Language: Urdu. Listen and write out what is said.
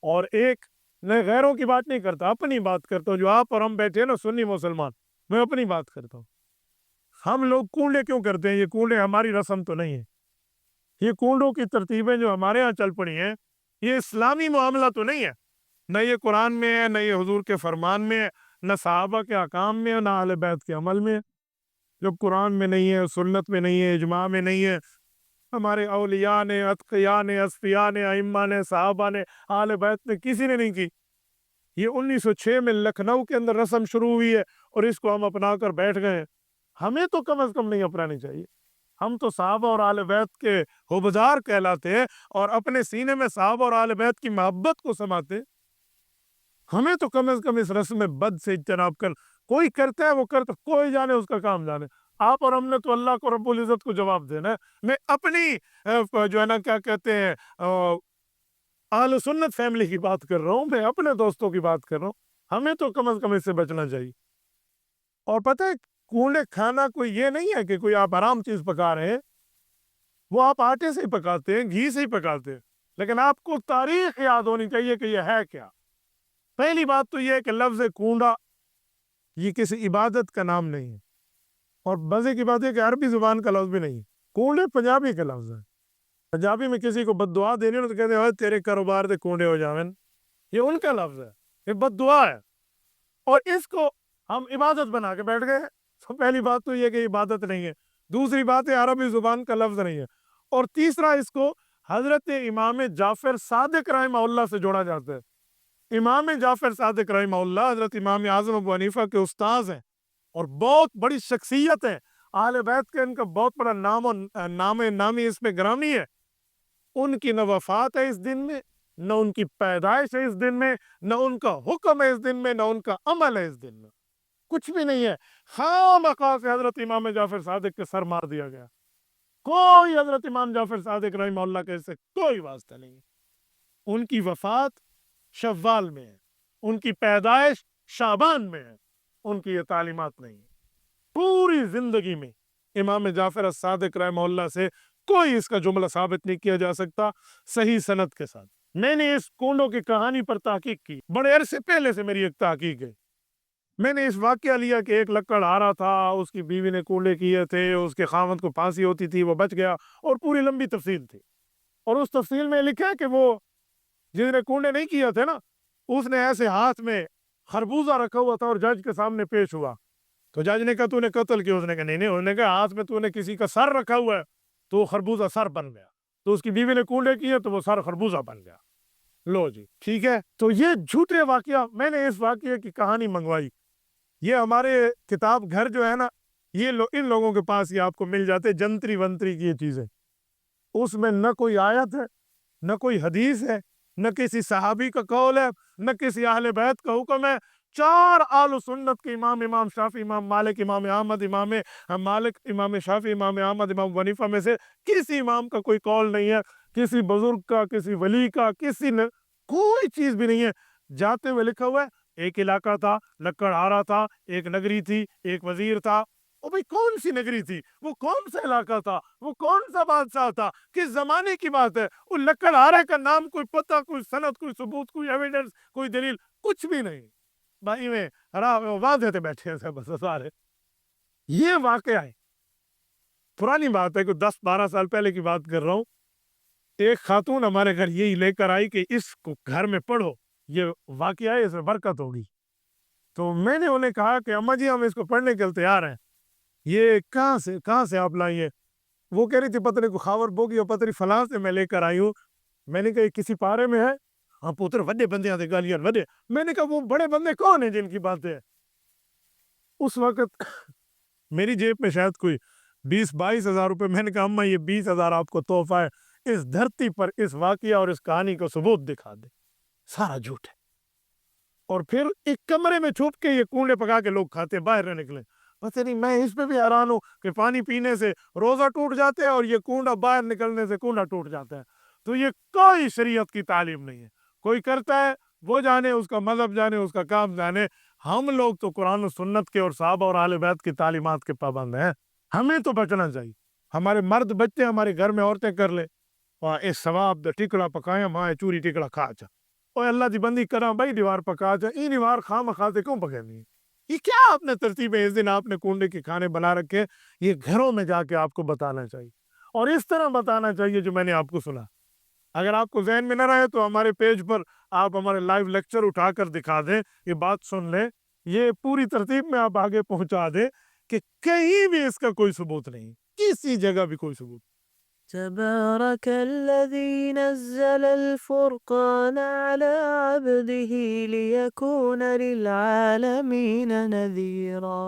اور ایک میں غیروں کی بات نہیں کرتا، اپنی بات کرتا ہوں، جو آپ اور ہم بیٹھے ہیں نا سنی مسلمان، میں اپنی بات کرتا ہوں۔ ہم لوگ کنڈے کیوں کرتے ہیں؟ یہ کنڈے ہماری رسم تو نہیں ہے، یہ کنڈوں کی ترتیبیں جو ہمارے ہاں چل پڑی ہیں، یہ اسلامی معاملہ تو نہیں ہے، نہ یہ قرآن میں ہے، نہ یہ حضور کے فرمان میں ہے، نہ صحابہ کے احکام میں ہے، نہ اہل بیت کے عمل میں ہے۔ جب قرآن میں نہیں ہے، سنت میں نہیں ہے، اجماع میں نہیں ہے، ہمارے اولیاء نے، اتقیاء نے، اصفیاء نے، ائمہ نے، صحابہ نے، اہل بیت نے، کسی نے نہیں کی۔ یہ 1906 میں لکھنؤ کے اندر رسم شروع ہوئی ہے اور اس کو ہم اپنا کر بیٹھ گئے ہیں۔ ہمیں تو کم از کم نہیں اپنانی چاہیے۔ ہم تو صحابہ اور اہل بیت کے حوبدار کہلاتے ہیں اور اپنے سینے میں صحابہ اور اہل بیت کی محبت کو سماتے۔ ہمیں تو کم از کم اس رسم بد سے اجتناب کر، کوئی کرتا ہے وہ کرتا، کوئی جانے اس کا کام جانے۔ آپ اور ہم نے تو اللہ کو رب العزت کو جواب دینا ہے۔ میں اپنی جو ہے نا کیا کہتے ہیں اہل سنت فیملی کی بات کر رہا ہوں، میں اپنے دوستوں کی بات کر رہا ہوں۔ ہمیں تو کم از کم اس سے بچنا چاہیے۔ اور پتہ ہے کنڈے کھانا کوئی یہ نہیں ہے کہ کوئی آپ حرام چیز پکا رہے ہیں، وہ آپ آٹے سے ہی پکاتے ہیں، گھی سے ہی پکاتے ہیں، لیکن آپ کو تاریخ یاد ہونی چاہیے کہ یہ ہے کیا۔ پہلی بات تو یہ ہے کہ لفظ کنڈا یہ کسی عبادت کا نام نہیں ہے، اور مزے کی بات ہے کہ عربی زبان کا لفظ بھی نہیں ہے۔ کنڈے پنجابی کا لفظ ہے۔ پنجابی میں کسی کو بد دعا دینی ہو تو کہتے ہیں تیرے کاروبار دے کنڈے ہو جاویں، یہ ان کا لفظ ہے، یہ بد دعا ہے، اور اس کو ہم عبادت بنا کے بیٹھ گئے ہیں۔ تو پہلی بات تو یہ کہ عبادت نہیں ہے، دوسری بات ہے عربی زبان کا لفظ نہیں ہے، اور تیسرا اس کو حضرت امام جعفر صادق رحمہ اللہ سے جوڑا جاتا ہے۔ امام جعفر صادق رحمہ اللہ حضرت امام اعظم ابو حنیفہ کے استاذ ہیں اور بہت بڑی شخصیت ہے، اہل بیت کے ان کا بہت بڑا نامی اس میں گرامی ہے۔ ان کی نہ وفات ہے اس دن میں، نہ ان کی پیدائش ہے اس دن میں، نہ ان کا حکم ہے اس دن میں، نہ ان کا عمل ہے اس دن میں، کچھ بھی نہیں ہے۔ خواہ سے حضرت امام جعفر صادق کے سر مار دیا گیا، کوئی حضرت امام جعفر صادق رحمہ اللہ کے سے کوئی واسطہ نہیں۔ ان کی وفات شوال میں ہے، ان کی پیدائش شعبان میں ہے، ان کی یہ تعلیمات نہیں ہے۔ پوری زندگی میں امام جعفر الصادق رحمہ اللہ سے کوئی اس کا جملہ ثابت نہیں کیا جا سکتا صحیح سند کے ساتھ۔ میں نے اس کنڈوں کی کہانی پر تحقیق کی، بڑے عرصے پہلے سے میری ایک تحقیق ہے۔ میں نے اس واقعہ لیا کہ ایک لکڑ آ رہا تھا، اس کی بیوی نے کنڈے کیے تھے، اس کے خاوند کو پھانسی ہوتی تھی، وہ بچ گیا، اور پوری لمبی تفصیل تھی۔ اور اس تفصیل میں لکھا ہے کہ وہ جس نے کنڈے نہیں کیے تھے نا، اس نے ایسے ہاتھ میں خربوزہ رکھا ہوا تھا اور جج کے سامنے پیش ہوا، تو جج نے کہا تو نے قتل کیا؟ اس نے کہا نہیں، انہوں نے کہا ہاتھ میں تو نے کسی کا سر رکھا ہوا ہے، تو وہ خربوزہ سر بن گیا، تو اس کی بیوی نے کنڈے کیے تو وہ سر خربوزہ بن گیا۔ لو جی ٹھیک ہے، تو یہ جھوٹے واقعہ، میں نے اس واقعے کی کہانی منگوائی، یہ ہمارے کتاب گھر جو ہے نا، یہ ان لوگوں کے پاس یہ آپ کو مل جاتے جنتری ونتری کی یہ چیزیں، اس میں نہ کوئی آیت ہے، نہ کوئی حدیث ہے، نہ کسی صحابی کا قول ہے، نہ کسی اہل بیت کا حکم ہے۔ چار آل سنت کے امام، امام شافعی، امام مالک، امام احمد، امام مالک، امام شافعی، امام احمد، امام ابو حنیفہ میں سے کسی امام کا کوئی قول نہیں ہے، کسی بزرگ کا، کسی ولی کا، کسی نے کوئی چیز بھی نہیں ہے۔ جاتے ہوئے لکھا ہوا ہے ایک علاقہ تھا، لکڑ آ رہا تھا، ایک نگری تھی، ایک وزیر تھا۔ او بھئی کون سی نگری تھی؟ وہ کون سا علاقہ تھا؟ وہ کون سا بادشاہ تھا؟ کس زمانے کی بات ہے؟ وہ لکڑ آرے کا نام، کوئی پتہ، کوئی سند، کوئی ثبوت، کوئی ایویڈنس، کوئی دلیل، کچھ بھی نہیں۔ بھائی میں واضح تھے بیٹھے ہیں بس سارے۔ یہ واقعہ ہے، پرانی بات ہے، کوئی 10-12 سال پہلے کی بات کر رہا ہوں۔ ایک خاتون ہمارے گھر یہی لے کر آئی کہ اس کو گھر میں پڑھو، یہ واقعہ ہے، اس میں برکت ہوگی۔ تو میں نے انہیں کہا کہ اماں جی ہم اس کو پڑھنے کے لیے تیار ہیں۔ یہ کہاں سے آپ لائیں؟ وہ کہہ رہی تھی پتہ نہیں کو خاور بوگی اور پتہ نہیں فلاں سے میں لے کر آئی ہوں۔ میں نے کہا کسی پارے میں ہے؟ ہاں پتر وڈے بندے دے گالیاں وڈے۔ میں نے کہا وہ بڑے بندے کون ہیں جن کی باتیں ہیں؟ اس وقت میری جیب میں شاید کوئی 20-22 ہزار روپے، میں نے کہا اماں یہ 20 ہزار آپ کو تحفہ ہے، اس دھرتی پر اس واقعہ اور اس کہانی کو ثبوت دکھا دے، سارا جھوٹ ہے۔ اور پھر ایک کمرے میں چھپ کے یہ کنڈے پکا کے لوگ کھاتے، باہر نہ نکلیں۔ پتہ نہیں، میں اس پہ بھی حیران ہوں کہ پانی پینے سے روزہ ٹوٹ جاتے ہیں اور یہ کنڈا باہر نکلنے سے کنڈا ٹوٹ جاتا ہے۔ تو یہ کوئی شریعت کی تعلیم نہیں ہے، کوئی کرتا ہے وہ جانے، اس کا مذہب جانے، اس کا کام جانے۔ ہم لوگ تو قرآن و سنت کے اور صحابہ اور اہل بیت کی تعلیمات کے پابند ہیں، ہمیں تو بچنا چاہیے۔ ہمارے مرد بچے ہمارے گھر میں عورتیں کر لے، وہاں اس ثواب دا ٹکڑا پکائیں، وہاں چوری ٹکڑا کھا جا، اور اللہ دی بندی کرا بھائی دیوار پکا جا، این دیوار خواہ مخواہ سے کیوں پکانی ہے؟ یہ کیا آپ نے ترتیب ہے؟ اس دن آپ نے کنڈے کے کھانے بنا رکھے، یہ گھروں میں جا کے آپ کو بتانا چاہیے، اور اس طرح بتانا چاہیے جو میں نے آپ کو سنا۔ اگر آپ کو ذہن میں نہ رہے تو ہمارے پیج پر آپ ہمارے لائیو لیکچر اٹھا کر دکھا دیں، یہ بات سن لیں، یہ پوری ترتیب میں آپ آگے پہنچا دیں کہ کہیں بھی اس کا کوئی ثبوت نہیں، کسی جگہ بھی کوئی ثبوت۔ تبارك الذي نزل الفرقان على عبده ليكون للعالمين نذيرا